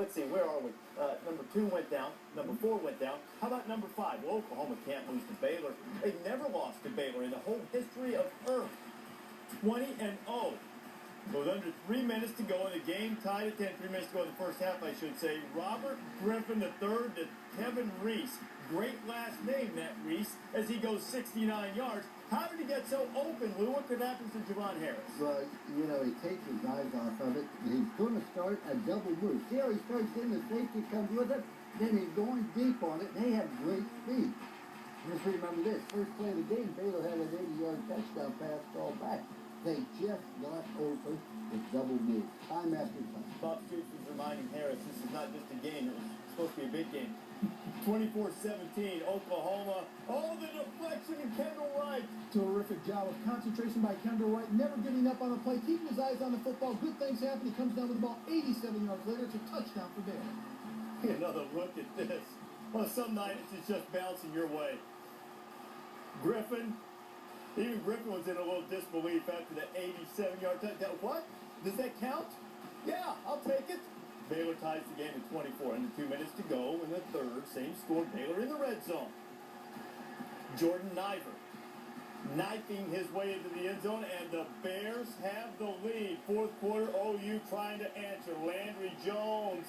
let's see, where are we? Number 2 went down. Number 4 went down. How about number 5? Well, Oklahoma can't lose to Baylor. They've never lost to Baylor in the whole history of Earth. 20-0. With under 3 minutes to go in the game, tied at 10. 3 minutes to go in the first half, I should say. Robert Griffin III to Kevin Reese. Great last name, that Reese, as he goes 69 yards. How did he get so open, Lou? What could happen to Javon Harris? Well, you know, he takes his eyes off of it. He's going to start a double move. See how he starts in, the safety comes with it? Then he's going deep on it. They have great speed. Just remember this. First play of the game, Baylor had an 80-yard touchdown pass called back. They just got open with double move. Time after time. Bob Stoops was reminding Harris, this is not just a game. It was supposed to be a big game. 24-17, Oklahoma. Oh, the deflection and Kendall Wright. Terrific job of concentration by Kendall Wright, never giving up on the play, keeping his eyes on the football. Good things happen. He comes down with the ball 87 yards later. It's a touchdown for Baylor. Another look at this. Well, some nights it's just bouncing your way. Griffin. Even Griffin was in a little disbelief after the 87-yard touchdown. What? Does that count? Yeah, I'll take it. Baylor ties the game at 24. Under 2 minutes to go in the third. Same score. Baylor in the red zone. Jordan Niver knifing his way into the end zone, and the Bears have the lead. Fourth quarter, OU trying to answer. Landry Jones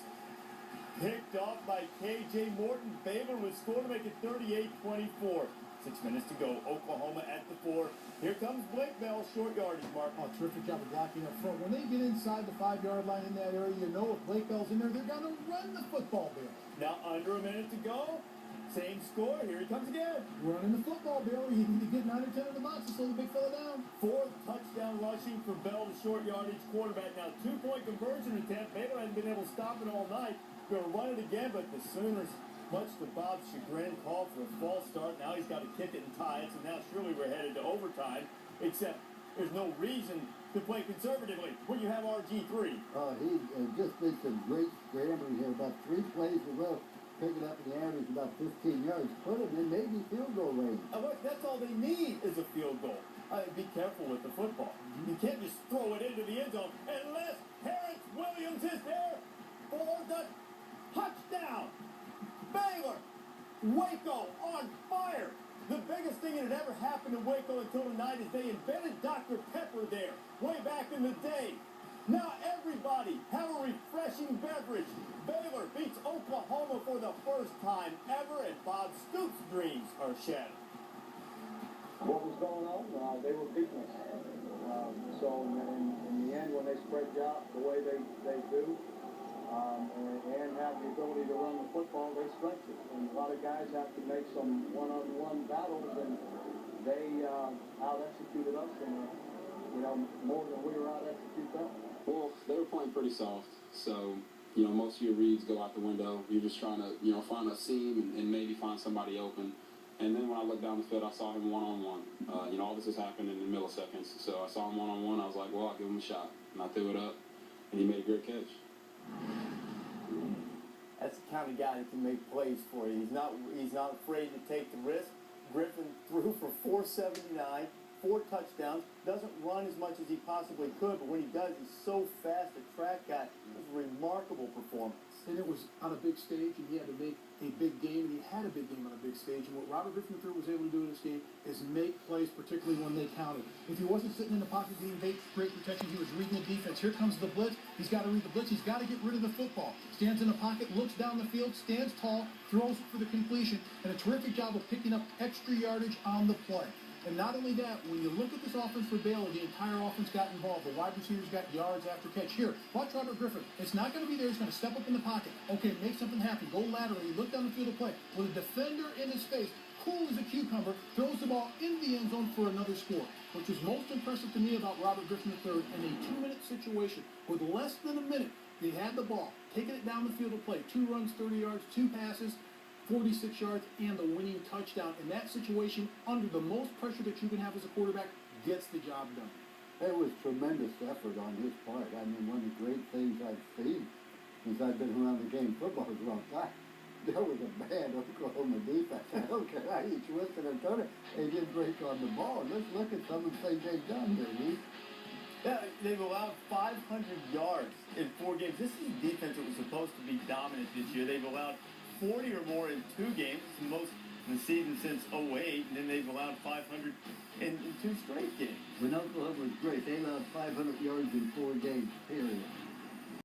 picked off by K.J. Morton. Baylor would score to make it 38-24. 6 minutes to go. Oklahoma at the 4. Here comes Blake Bell, short yardage, Mark. Oh, terrific job of blocking up front. When they get inside the 5-yard line in that area, you know if Blake Bell's in there, they're going to run the football, Bill. Now under a minute to go. Same score. Here he comes again. Running the football, Bill. You need to get 9 or 10 in the box to slow the big fella down. 4th touchdown rushing for Bell, the short yardage quarterback. Now 2-point conversion attempt. Baylor hasn't been able to stop it all night. Going to run it again, but the Sooners, much to Bob's chagrin, called for a false start. Now he's got to kick it and tie it, so now surely we're headed to overtime, except there's no reason to play conservatively when you have RG3. He just did some great scrambling here. About 3 plays in a row, picking up the average about 15 yards. Put him in maybe field goal range. Look, that's all they need is a field goal. Be careful with the football. You can't just throw it into the end zone unless Harris Williams is there for the touchdown. Baylor, Waco on fire. The biggest thing that had ever happened in Waco until tonight is they invented Dr. Pepper there way back in the day. Now everybody have a refreshing beverage. Baylor beats Oklahoma for the first time ever, and Bob Stoops' dreams are shattered. What was going on? They were beating us. So in the end, when they spread you out the way they do, and have the ability to run the football, they stretch it. And a lot of guys have to make some one-on-one battles, and they out-executed us, and more than we were out-execute them. Well, they were playing pretty soft, so most of your reads go out the window. You're just trying to find a seam and maybe find somebody open. And then when I looked down the field, I saw him one-on-one. All this has happened in milliseconds, so I saw him one-on-one. I was like, well, I'll give him a shot, and I threw it up, and he made a great catch. That's the kind of guy that can make plays for you. He's not afraid to take the risk. Griffin threw for 479, 4 touchdowns. Doesn't run as much as he possibly could, but when he does, he's so fast, a track guy. It was a remarkable performance. And it was on a big stage, and he had to make a big game, and he had a big game on a big stage. And what Robert Griffin III was able to do in this game is make plays, particularly when they counted. If he wasn't sitting in the pocket getting great protection, he was reading the defense. Here comes the blitz. He's got to read the blitz. He's got to get rid of the football. Stands in the pocket, looks down the field, stands tall, throws for the completion, and a terrific job of picking up extra yardage on the play. And not only that, when you look at this offense for Baylor, the entire offense got involved. The wide receivers got yards after catch. Here, watch Robert Griffin. It's not going to be there. He's going to step up in the pocket. Okay, make something happen. Go laterally. Look down the field of play. With a defender in his face, cool as a cucumber, throws the ball in the end zone for another score. Which was most impressive to me about Robert Griffin III in a 2-minute situation. With less than a minute, they had the ball, taking it down the field of play. 2 runs, 30 yards, 2 passes, 46 yards, and the winning touchdown. In that situation, under the most pressure that you can have as a quarterback, gets the job done. It was tremendous effort on his part. I mean, one of the great things I've seen since I've been around the game football is a long time. There was a bad Oklahoma defense. I don't care how you twist it and turn it. They didn't break on the ball. Let's look at some of the things they've done here, Lee. Yeah, they've allowed 500 yards in 4 games. This is a defense that was supposed to be dominant this year. They've allowed 40 or more in 2 games. It's the most in the season since '08, and then they've allowed 500 in 2 straight games. When Oklahoma was great, they allowed 500 yards in 4 games, period.